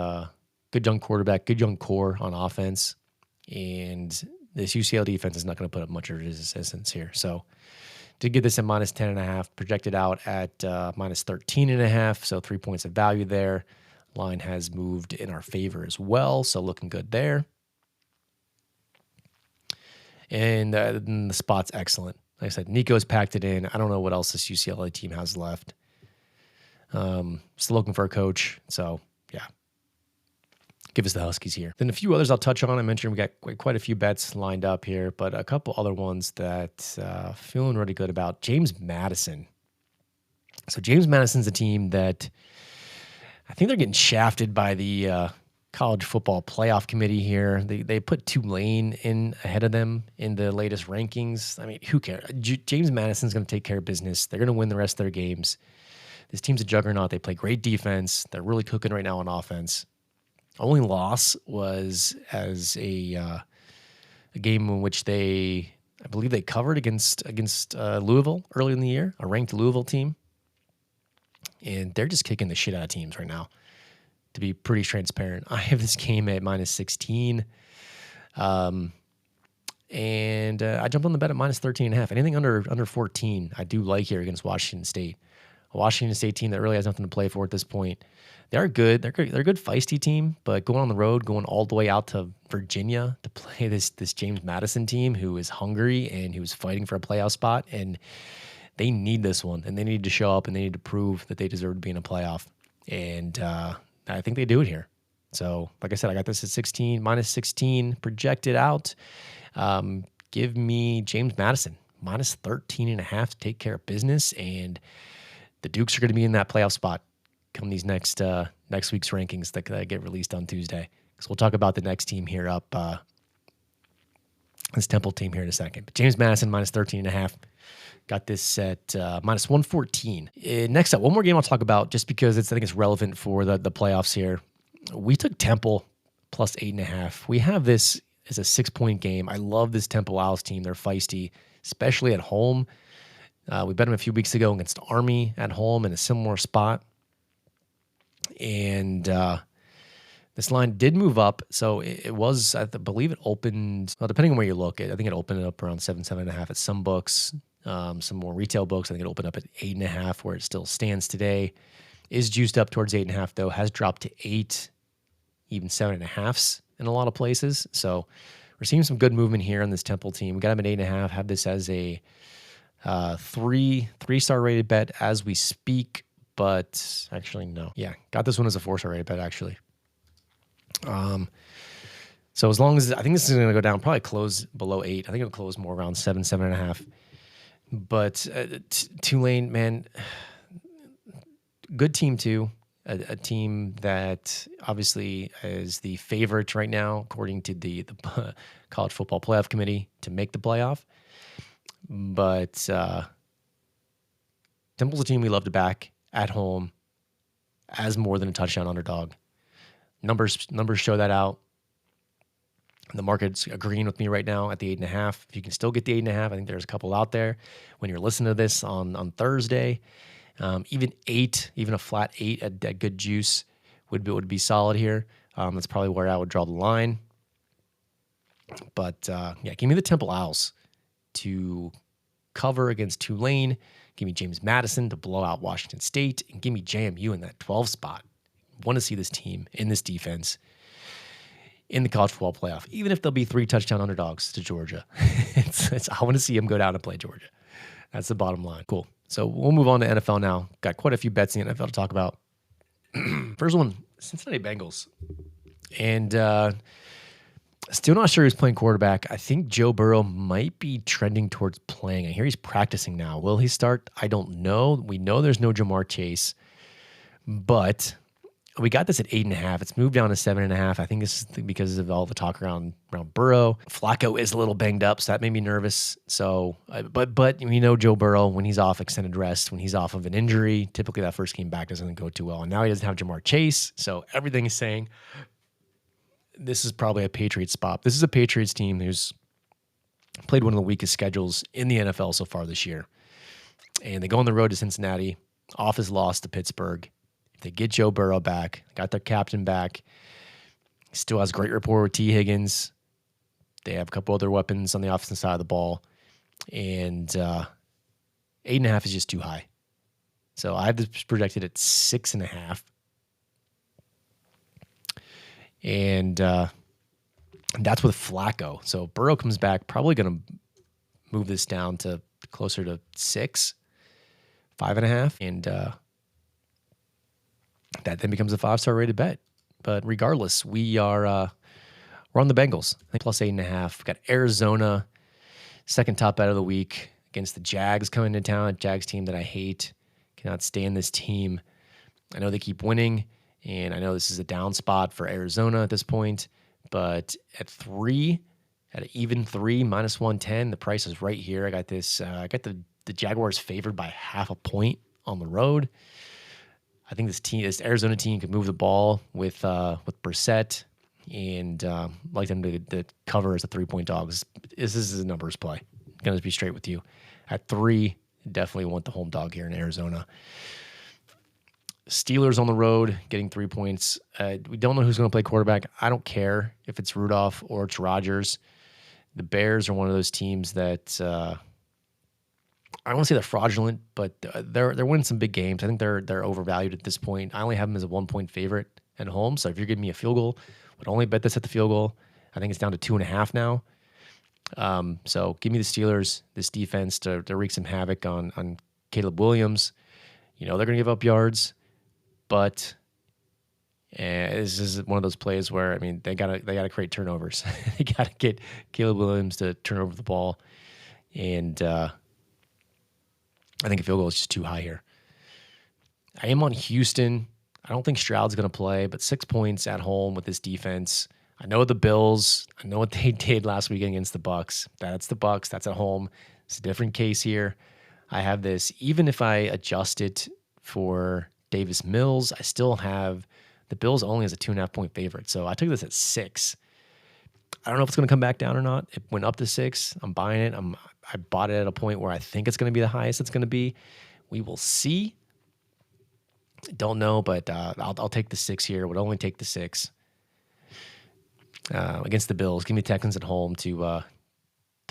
[SPEAKER 1] good young quarterback, good young core on offense, and this UCLA defense is not going to put up much resistance here. So to get this at minus 10.5, projected out at minus 13.5, so 3 points of value there. Line has moved in our favor as well, so looking good there. And the spot's excellent. Like I said, Nico's packed it in. I don't know what else this UCLA team has left. Still looking for a coach, so yeah. give us the Huskies here. Then a few others I'll touch on. I mentioned we got quite a few bets lined up here, but a couple other ones that feeling really good about. James Madison. So James Madison's a team that I think they're getting shafted by the college football playoff committee here. They put Tulane in ahead of them in the latest rankings. I mean, who cares? James Madison's going to take care of business. They're going to win the rest of their games. This team's a juggernaut. They play great defense. They're really cooking right now on offense. Only loss was as a game in which I believe they covered against Louisville early in the year, a ranked Louisville team. And they're just kicking the shit out of teams right now, to be pretty transparent. I have this game at minus 16. And I jumped on the bet at minus 13.5. Anything under 14, I do like here against Washington State. A Washington State team that really has nothing to play for at this point. They are good. They're a good feisty team, but going on the road, going all the way out to Virginia to play this James Madison team who is hungry and who's fighting for a playoff spot, and they need this one, and they need to show up, and they need to prove that they deserve to be in a playoff. And I think they do it here. So, like I said, I got this at 16, minus 16 projected out. Give me James Madison, minus 13.5 to take care of business, and the Dukes are going to be in that playoff spot come these next week's rankings that get released on Tuesday. So we'll talk about the next team here up, this Temple team here in a second. But James Madison, minus 13.5. Got this at minus 114. Next up, one more game I'll talk about just because I think it's relevant for the playoffs here. We took Temple plus 8.5. We have this as a 6-point game. I love this Temple Owls team. They're feisty, especially at home. We bet them a few weeks ago against Army at home in a similar spot. And this line did move up. So it was, I believe it opened, well, depending on where you look, I think it opened up around 7.5 at some books. Some more retail books, I think it opened up at 8.5 where it still stands today. Is juiced up towards 8.5 though, has dropped to 8, even 7.5s in a lot of places. So we're seeing some good movement here on this Temple team. We got them at 8.5, have this as a three-star rated bet as we speak, but actually no. Yeah, got this one as a 4-star rated bet actually. So as long as, I think this is going to go down, probably close below 8. I think it'll close more around 7.5. But Tulane, man, good team too. A team that obviously is the favorite right now, according to the College Football Playoff Committee, to make the playoff. But Temple's a team we love to back at home as more than a touchdown underdog. Numbers show that out. The market's agreeing with me right now at the 8.5. If you can still get the 8.5, I think there's a couple out there. When you're listening to this on Thursday, even 8, even a flat 8 at good juice would be solid here. That's probably where I would draw the line. But yeah, give me the Temple Owls to cover against Tulane. Give me James Madison to blow out Washington State, and give me JMU in that 12 spot. Want to see this team in this defense in the college football playoff, even if they'll be 3 touchdown underdogs to Georgia. I want to see them go down and play Georgia. That's the bottom line. Cool. So we'll move on to NFL now. Got quite a few bets in the NFL to talk about. First one, Cincinnati Bengals. And still not sure who's playing quarterback. I think Joe Burrow might be trending towards playing. I hear he's practicing now. Will he start? I don't know. We know there's no Jamar Chase, but we got this at 8.5. It's moved down to 7.5. I think this is because of all the talk around Burrow. Flacco is a little banged up, so that made me nervous. So, but we know Joe Burrow, when he's off extended rest, when he's off of an injury, typically that first game back doesn't go too well. And now he doesn't have Jamar Chase, so everything is saying this is probably a Patriots spot. This is a Patriots team who's played one of the weakest schedules in the NFL so far this year. And they go on the road to Cincinnati, off his loss to Pittsburgh. They get Joe Burrow back, got their captain back. Still has great rapport with T. Higgins. They have a couple other weapons on the offensive side of the ball. And 8.5 is just too high. So I have this projected at 6.5. And that's with Flacco. So Burrow comes back, probably going to move this down to closer to 6, 5.5. And that then becomes a 5-star rated bet. But regardless, we're on the Bengals. I think plus 8.5. We've got Arizona, second top bet of the week against the Jags coming to town. Jags team that I hate. Cannot stand this team. I know they keep winning, and I know this is a down spot for Arizona at this point. But at an even 3, minus 110, the price is right here. I got this. I got the Jaguars favored by 0.5 point on the road. I think this Arizona team could move the ball with Brissett, and like them to cover as a 3-point dog. This is a numbers play. Going to be straight with you. At 3, definitely want the home dog here in Arizona. Steelers on the road, getting 3 points. We don't know who's going to play quarterback. I don't care if it's Rudolph or it's Rodgers. The Bears are one of those teams that I don't want to say they're fraudulent, but they're winning some big games. I think they're overvalued at this point. I only have them as a 1-point favorite at home. So if you're giving me a field goal, would only bet this at the field goal. I think it's down to 2.5 now. So give me the Steelers, this defense to wreak some havoc on Caleb Williams. You know they're going to give up yards, but this is one of those plays where they gotta create turnovers. They gotta get Caleb Williams to turn over the ball, and I think a field goal is just too high here. I am on Houston. I don't think Stroud's going to play, but 6 points at home with this defense. I know the Bills. I know what they did last weekend against the Bucs. That's the Bucs. That's at home. It's a different case here. I have this. Even if I adjust it for Davis Mills, I still have the Bills only as a 2.5-point favorite. So I took this at 6. I don't know if it's going to come back down or not. It went up to 6. I'm buying it. I bought it at a point where I think it's going to be the highest it's going to be. We will see. Don't know, but I'll take the 6 here. Would only take the 6 against the Bills. Give me Texans at home to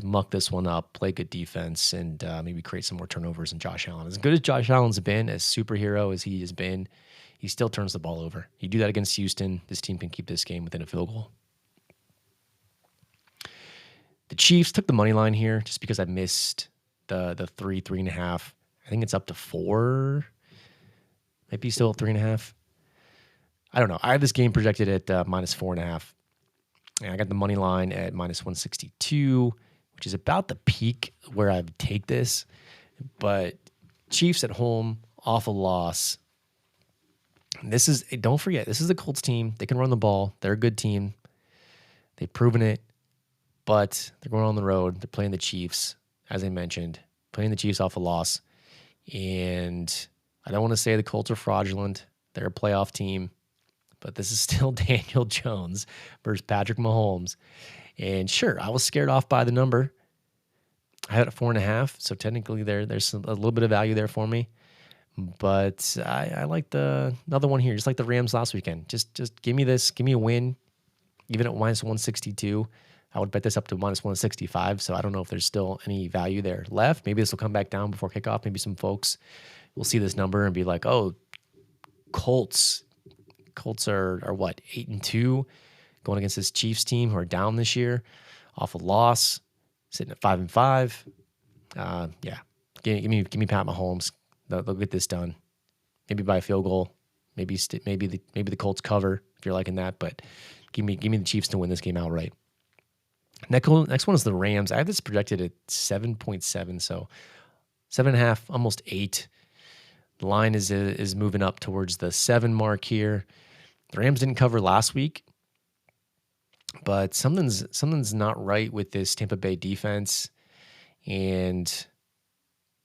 [SPEAKER 1] muck this one up, play good defense, and maybe create some more turnovers in Josh Allen. As good as Josh Allen's been, as superhero as he has been, he still turns the ball over. You do that against Houston, this team can keep this game within a field goal. The Chiefs took the money line here just because I missed the 3.5. I think it's up to 4. Might be still at 3.5. I don't know. I have this game projected at minus 4.5. And I got the money line at minus 162, which is about the peak where I would take this. But Chiefs at home, off a loss. Don't forget, this is the Colts team. They can run the ball. They're a good team. They've proven it. But they're going on the road. They're playing the Chiefs, as I mentioned, playing the Chiefs off a loss. And I don't want to say the Colts are fraudulent. They're a playoff team. But this is still Daniel Jones versus Patrick Mahomes. And sure, I was scared off by the number. I had it at 4.5, so technically there's a little bit of value there for me. But I like the another one here, just like the Rams last weekend. Just give me this, give me a win, even at minus 162. I would bet this up to minus 165, so I don't know if there's still any value there left. Maybe this will come back down before kickoff. Maybe some folks will see this number and be like, oh, Colts are what, 8-2 going against this Chiefs team who are down this year off a loss, sitting at 5-5. Yeah, give me Pat Mahomes. They'll get this done. Maybe by a field goal. Maybe the Colts cover if you're liking that. But give me the Chiefs to win this game outright. Next one is the Rams. I have this projected at 7.7, so 7.5, almost 8. The line is moving up towards the 7 mark here. The Rams didn't cover last week, but something's not right with this Tampa Bay defense, and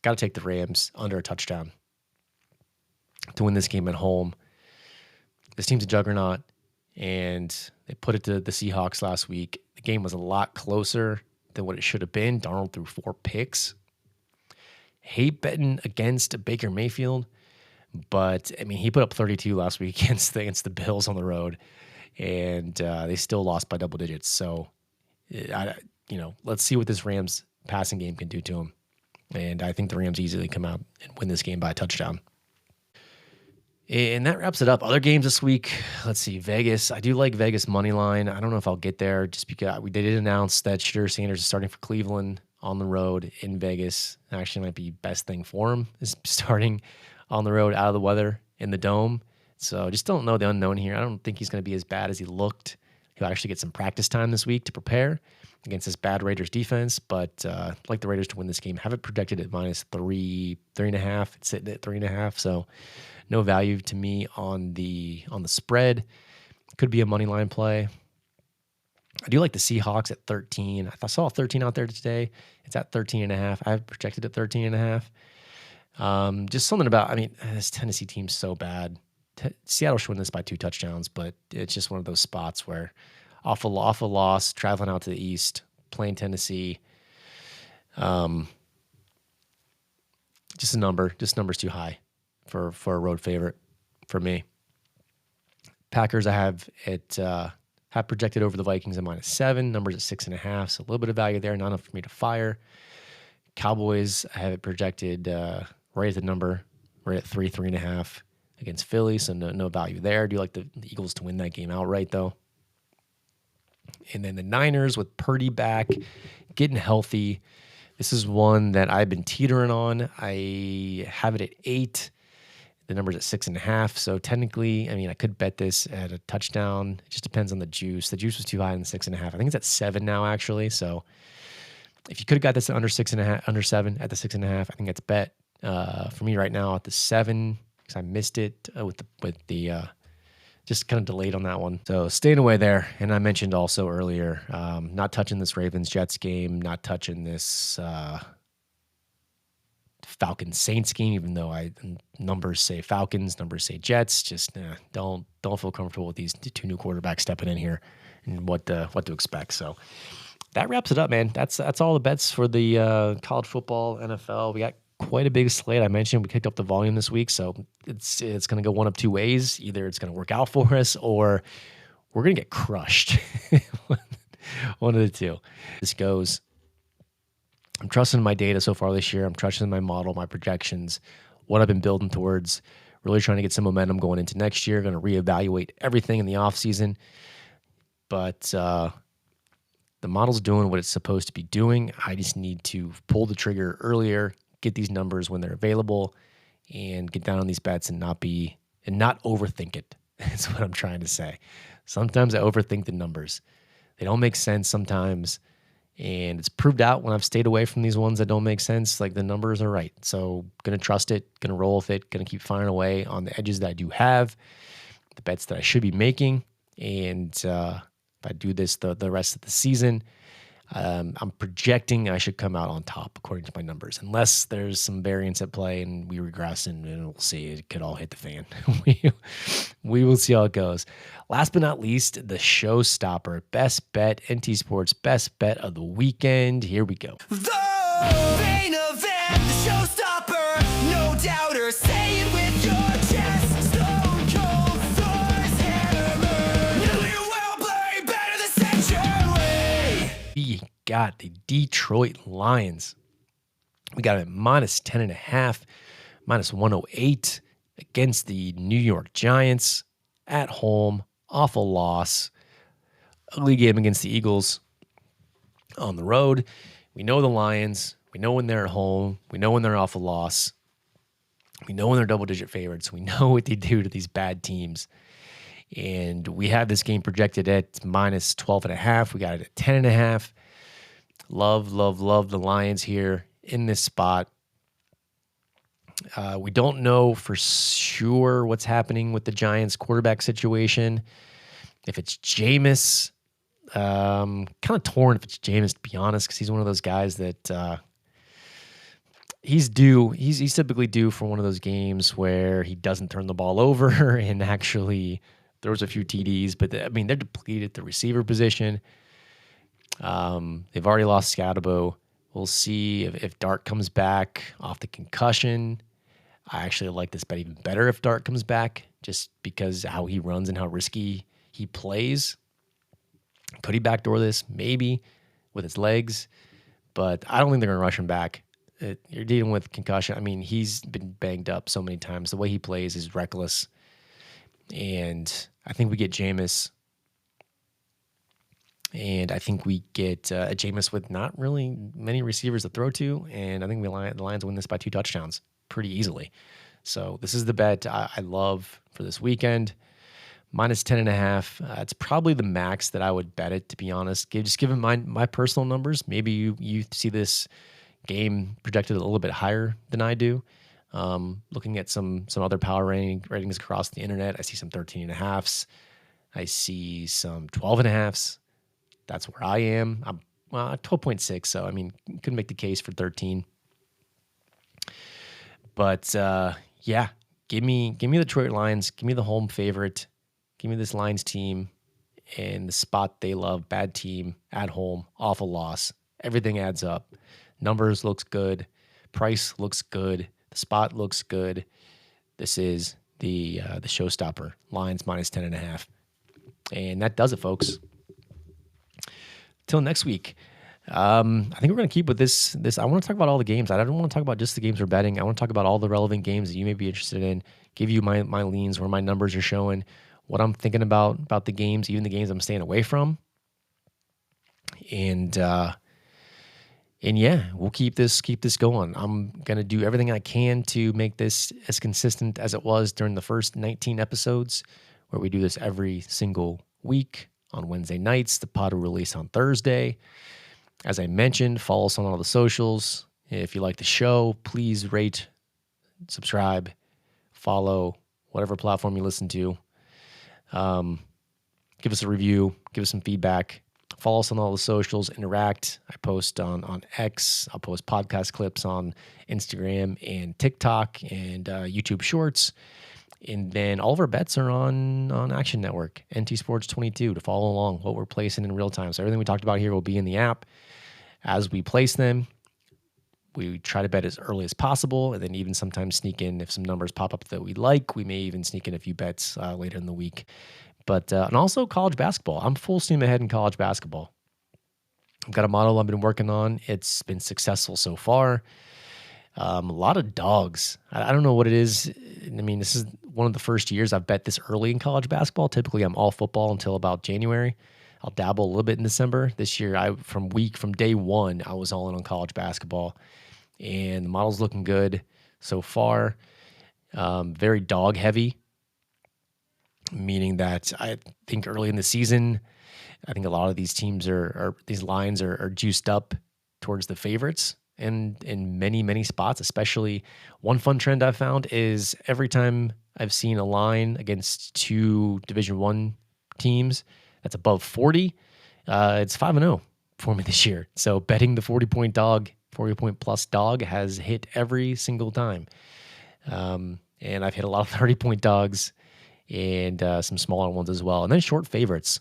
[SPEAKER 1] got to take the Rams under a touchdown to win this game at home. This team's a juggernaut, and they put it to the Seahawks last week. The game was a lot closer than what it should have been. Darnold threw 4 picks. Hate betting against Baker Mayfield, but he put up 32 last week against the Bills on the road, and they still lost by double digits. So, let's see what this Rams passing game can do to them. And I think the Rams easily come out and win this game by a touchdown. And that wraps it up. Other games this week. Let's see. Vegas. I do like Vegas money line. I don't know if I'll get there just because they did announce that Shedeur Sanders is starting for Cleveland on the road in Vegas. Actually might be best thing for him is starting on the road out of the weather in the dome. So just don't know the unknown here. I don't think he's going to be as bad as he looked. He'll actually get some practice time this week to prepare against this bad Raiders defense. But I'd like the Raiders to win this game. Have it projected at -3.5. It's sitting at 3.5. So no value to me on the spread. Could be a money line play. I do like the Seahawks at 13. I saw 13 out there today. It's at 13.5. I have projected at 13.5. Just something about, I mean, this Tennessee team's so bad. Seattle should win this by 2 touchdowns, but it's just one of those spots where off a loss, traveling out to the East, playing Tennessee. Just a number. Just number's too high for a road favorite for me. Packers I have projected over the Vikings at -7. Numbers at 6.5, so a little bit of value there, not enough for me to fire. Cowboys I have it projected right at the number. We're at 3.5 against Philly, so no value there. I do like the Eagles to win that game outright, though. And then the Niners with Purdy back, getting healthy. This is one that I've been teetering on. I have it at 8. The number's at 6.5. So technically, I mean, I could bet this at a touchdown. It just depends on the juice. The juice was too high in the 6.5. I think it's at 7 now, actually. So if you could have got this at under 6.5, under 7 at the 6.5, I think that's bet. For me right now at the 7, because I missed it with the just kind of delayed on that one. So staying away there. And I mentioned also earlier, not touching this Ravens-Jets game, not touching this Falcons-Saints game, even though numbers say Falcons, numbers say Jets. Just don't feel comfortable with these 2 new quarterbacks stepping in here and what to expect. So that wraps it up, man. That's all the bets for the college football, NFL. We got quite a big slate. I mentioned we kicked up the volume this week, so it's going to go one of 2 ways. Either it's going to work out for us, or we're going to get crushed. One of the 2. This goes. I'm trusting my data so far this year. I'm trusting my model, my projections, what I've been building towards. Really trying to get some momentum going into next year. Going to reevaluate everything in the offseason. But the model's doing what it's supposed to be doing. I just need to pull the trigger earlier, get these numbers when they're available, and get down on these bets and not overthink it. That's what I'm trying to say. Sometimes I overthink the numbers. They don't make sense sometimes, and it's proved out when I've stayed away from these ones that don't make sense. Like, the numbers are right. So gonna trust it, gonna roll with it, gonna keep firing away on the edges that I do have, the bets that I should be making. And if I do this the rest of the season, I'm projecting I should come out on top according to my numbers, unless there's some variance at play and we regress, and we'll see. It could all hit the fan. we will see how it goes. Last but not least, the showstopper, best bet, NT Sports best bet of the weekend. Here we go.
[SPEAKER 3] The main event, the showstopper, no doubter, say it with your chest. Stone Cold Thor's hammer, nuclear well play, better the century.
[SPEAKER 1] We got the Detroit Lions. We got it at -10.5, -108 against the New York Giants at home. Awful loss. Ugly game against the Eagles on the road. We know the Lions. We know when they're at home. We know when they're off a loss. We know when they're double-digit favorites. We know what they do to these bad teams. And we have this game projected at -12.5. We got it at 10.5. Love the Lions here in this spot. We don't know for sure what's happening with the Giants quarterback situation. If it's Jameis, kind of torn if it's Jameis, to be honest, because he's one of those guys that he's due. He's typically due for one of those games where he doesn't turn the ball over and actually throws a few TDs. But they're depleted at the receiver position. They've already lost Scatabo. We'll see if Dart comes back off the concussion. I actually like this bet even better if Dart comes back, just because how he runs and how risky he plays. Could he backdoor this? Maybe with his legs, but I don't think they're going to rush him back. You're dealing with concussion. I mean, he's been banged up so many times. The way he plays is reckless. And I think we get Jameis. And I think we get a Jameis with not really many receivers to throw to. And I think the Lions win this by 2 touchdowns pretty easily. So this is the bet I love for this weekend. Minus 10.5. It's probably the max that I would bet it, to be honest. Just given my personal numbers, maybe you see this game projected a little bit higher than I do. Looking at some other power ratings across the internet, I see some 13.5s. I see some 12.5s. That's where I am. I'm 12.6, so I mean, could make the case for 13. But yeah, give me the Detroit Lions. Give me the home favorite. Give me this Lions team and the spot they love. Bad team at home, awful loss. Everything adds up. Numbers looks good. Price looks good. The spot looks good. This is the showstopper. Lions minus 10.5. And that does it, folks. Till next week. I think we're going to keep with this. I want to talk about all the games. I don't want to talk about just the games we're betting. I want to talk about all the relevant games that you may be interested in. Give you my leans, where my numbers are showing, what I'm thinking about the games, even the games I'm staying away from. And yeah, we'll keep this going. I'm going to do everything I can to make this as consistent as it was during the first 19 episodes, where we do this every single week on Wednesday nights. The pod will release on Thursday. As I mentioned, follow us on all the socials. If you like the show, please rate, subscribe, follow, whatever platform you listen to. Give us a review, give us some feedback. Follow us on all the socials, interact. I post on X. I'll post podcast clips on Instagram and TikTok and YouTube Shorts. And then all of our bets are on Action Network, ntsports.bio, to follow along what we're placing in real time. So everything we talked about here will be in the app. As we place them, we try to bet as early as possible, and then even sometimes sneak in if some numbers pop up that we like. We may even sneak in a few bets later in the week. But and also college basketball. I'm full steam ahead in college basketball. I've got a model I've been working on. It's been successful so far. A lot of dogs. I don't know what it is. I mean, this is one of the first years I've bet this early in college basketball. Typically, I'm all football until about January. I'll dabble a little bit in December. This year, from day one, I was all in on college basketball. And the model's looking good so far. Very dog heavy, meaning that I think early in the season, I think a lot of these teams these lines are juiced up towards the favorites. And in many, many spots, especially one fun trend I've found is every time I've seen a line against two Division I teams that's above 40, it's 5-0 for me this year. So betting the 40-point plus dog has hit every single time. And I've hit a lot of 30-point dogs and some smaller ones as well. And then short favorites.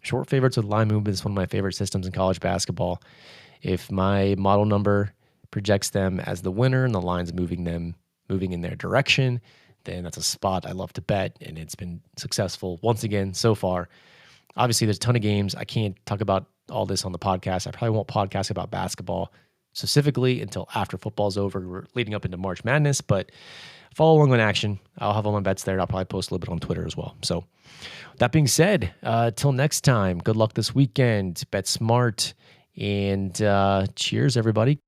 [SPEAKER 1] Short favorites with line movement is one of my favorite systems in college basketball. If my model number projects them as the winner and the line's moving in their direction, then that's a spot I love to bet, and it's been successful once again so far. Obviously, there's a ton of games. I can't talk about all this on the podcast. I probably won't podcast about basketball specifically until after football's over. We're leading up into March Madness, but follow along on Action. I'll have all my bets there, and I'll probably post a little bit on Twitter as well. So that being said, till next time, good luck this weekend. Bet smart, and cheers, everybody.